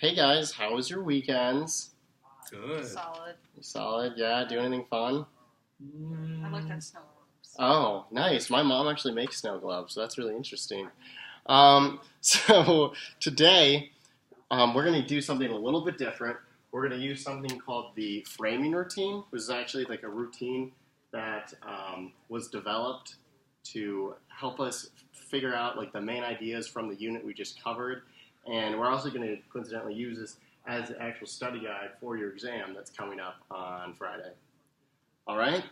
Hey guys, how was your weekends? Good. Solid. Solid, yeah. Do anything fun? I looked at snow globes. Oh, nice. My mom actually makes snow globes, so that's really interesting. So today, we're going to do something a little bit different. We're going to use something called the framing routine, which is actually like a routine that was developed to help us figure out like the main ideas from the unit we just covered. And we're also going to coincidentally use this as the actual study guide for your exam that's coming up on Friday. All right?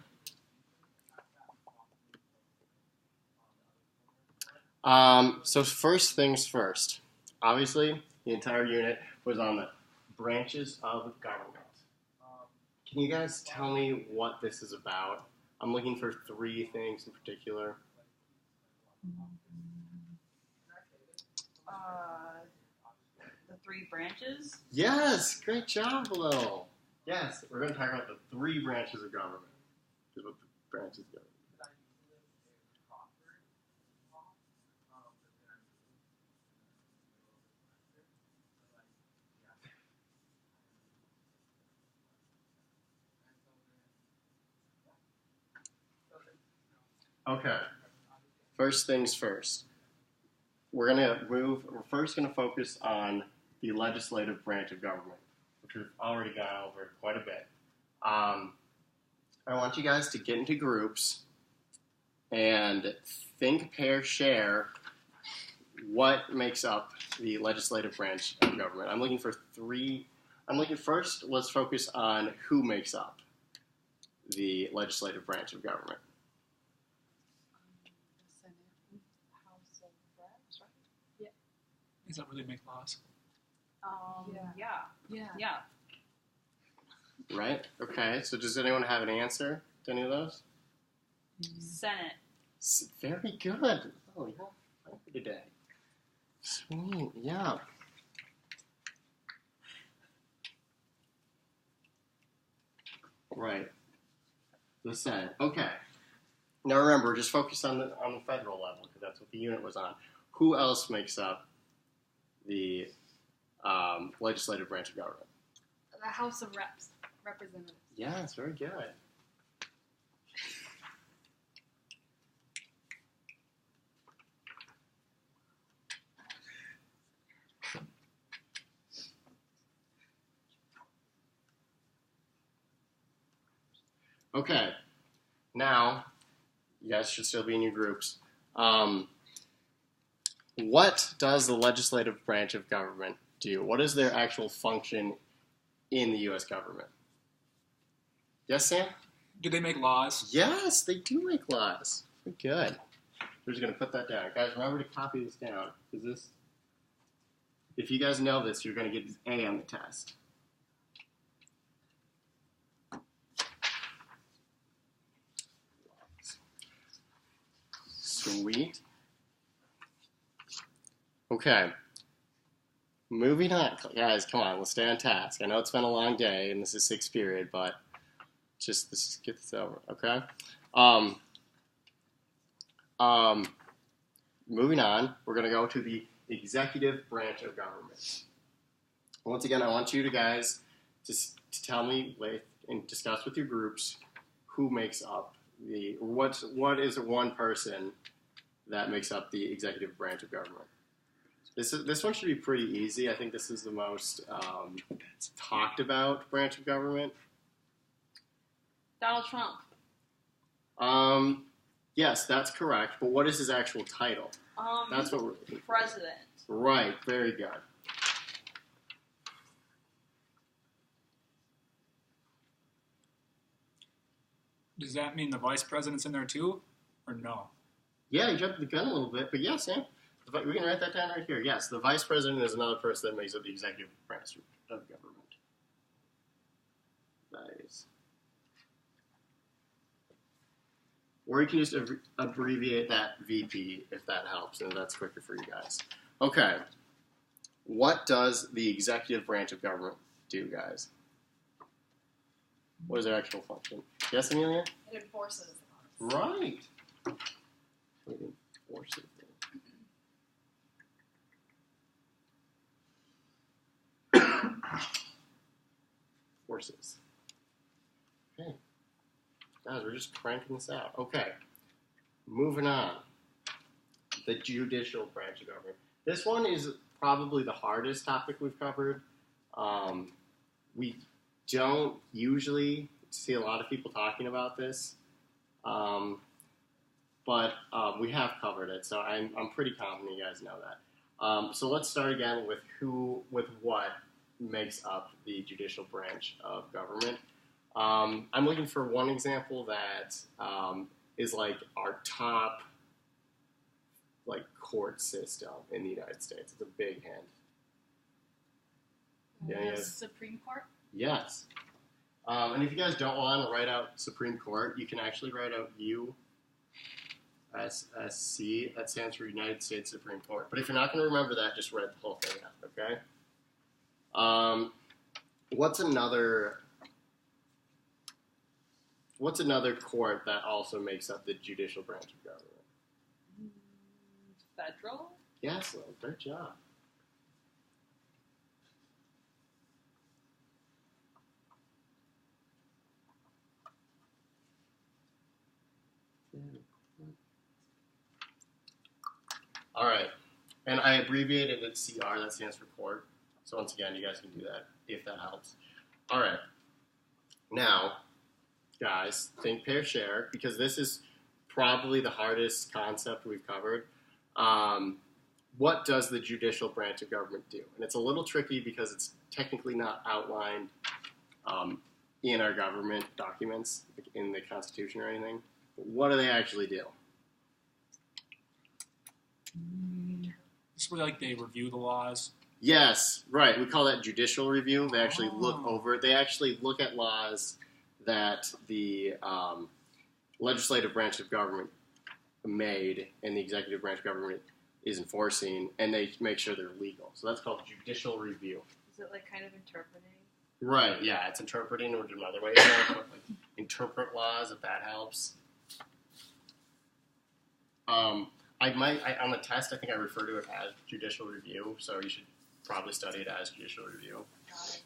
So first things first. Obviously, the entire unit was on the branches of government. Can you guys tell me what this is about? I'm looking for three things in particular. The three branches. Yes, great job, Will. Yes, we're going to talk about the three branches of government. Is what the branches go. Okay. First things first. We're first going to focus on the legislative branch of government, which we've already gone over quite a bit. I want you guys to get into groups and think, pair, share what makes up the legislative branch of government. I'm looking for three. First, let's focus on who makes up the legislative branch of government. The Senate, House of Reps, right? Yeah. Does that really make laws? Yeah. Right? Okay, so does anyone have an answer to any of those? Senate. Very good. Oh, yeah. Fine for today. Sweet, yeah. Right. The Senate. Okay. Now remember, just focus on the federal level because that's what the unit was on. Who else makes up the legislative branch of government? The House of Representatives. Yes, very good. Okay, now, you guys should still be in your groups. What does the legislative branch of government do? What is their actual function in the U.S. government? Yes, Sam? Do they make laws? Yes, they do make laws. Very good. We're just going to put that down. Guys, remember to copy this down. Because if you guys know this, you're going to get an A on the test. Sweet. Okay. Moving on. Guys, come on. Let's stay on task. I know it's been a long day, and this is sixth period, but let's get this over, okay? Moving on, we're going to go to the executive branch of government. Once again, I want you guys to tell me and discuss with your groups who makes up what is one person that makes up the executive branch of government. This one should be pretty easy. I think this is the most talked about branch of government. Donald Trump. Yes, that's correct. But what is his actual title? That's what we're looking for. President. Right. Very good. Does that mean the vice president's in there too, or no? Yeah, you jumped the gun a little bit, but yes, Sam. We can write that down right here. Yes, the vice president is another person that makes up the executive branch of government. Nice. Or you can just abbreviate that VP if that helps, and that's quicker for you guys. Okay. What does the executive branch of government do, guys? What is their actual function? Yes, Amelia? It enforces laws. Right. It enforces them. forces. Okay. Guys, we're just cranking this out. Okay. Moving on. The judicial branch of government. This one is probably the hardest topic we've covered. We don't usually see a lot of people talking about this, but we have covered it, so I'm pretty confident you guys know that. So let's start again with what makes up the judicial branch of government. I'm looking for one example that is like our top like court system in the United States. It's a big hint. Yeah, The yes. Supreme Court. Yes. And if you guys don't want to write out Supreme Court, you can actually write out USSC. That stands for United States Supreme Court. But if you're not going to remember that, just write the whole thing out, okay? What's another court that also makes up the judicial branch of government? Federal? Yes, Lil, great job. All right, and I abbreviated it CR, that stands for court. So once again, you guys can do that if that helps. All right, now, guys, think, pair, share, because this is probably the hardest concept we've covered. What does the judicial branch of government do? And it's a little tricky because it's technically not outlined in our government documents, like in the Constitution or anything. But what do they actually do? This is where like they review the laws. Yes, right. We call that judicial review. They actually look Oh. over it. They actually look at laws that the legislative branch of government made and the executive branch of government is enforcing, and they make sure they're legal. So that's called judicial review. Is it like kind of interpreting? Right, yeah, it's interpreting, or another way to like, interpret laws, if that helps. On the test, I think I refer to it as judicial review, so you should probably study it as judicial review. Got it.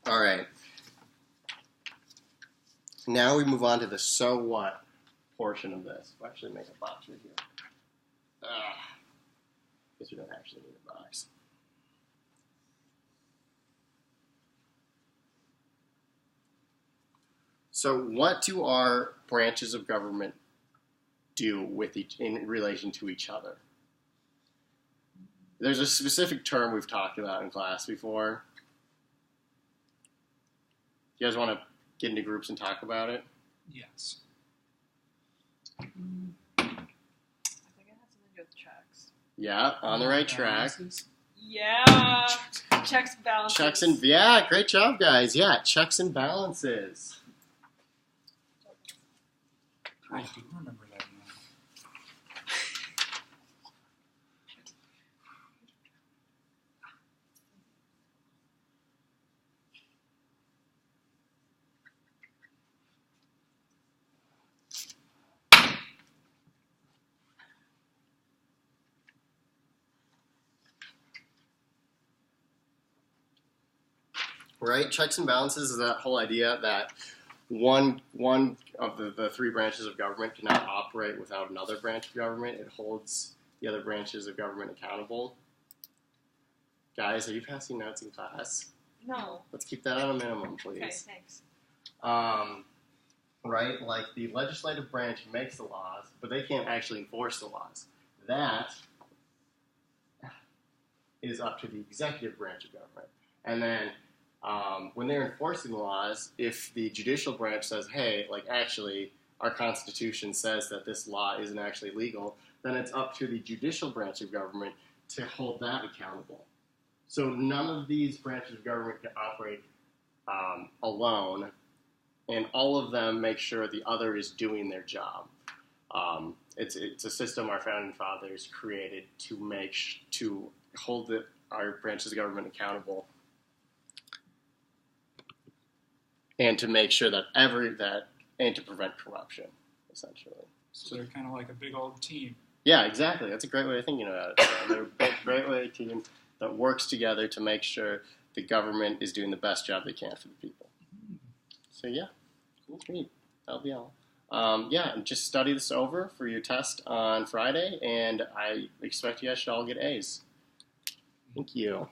All right. Now we move on to the so what portion of this. We'll actually make a box right here. Guess we don't actually need a box. So what do our branches of government do with in relation to each other? There's a specific term we've talked about in class before. You guys want to get into groups and talk about it? Yes. I think it has something to do with checks. Yeah, on the right track. Balances. Yeah! Checks, balances. Checks and yeah, great job, guys. Yeah, checks and balances. I do remember that now. Right, checks and balances is that whole idea that one of the three branches of government cannot operate without another branch of government. It holds the other branches of government accountable. Guys, are you passing notes in class? No. Let's keep that on a minimum, please. Okay, thanks. Right, like the legislative branch makes the laws, but they can't actually enforce the laws. That is up to the executive branch of government. And then when they're enforcing the laws, if the judicial branch says, hey, like actually our Constitution says that this law isn't actually legal, then it's up to the judicial branch of government to hold that accountable. So none of these branches of government can operate alone, and all of them make sure the other is doing their job. It's a system our founding fathers created to to hold our branches of government accountable and to make sure that and to prevent corruption, essentially. So they're kind of like a big old team. Yeah, exactly. That's a great way of thinking about it. They're a great way of team that works together to make sure the government is doing the best job they can for the people. So yeah, Cool. Sweet. That'll be all. Yeah, and just study this over for your test on Friday, and I expect you guys should all get A's. Thank you.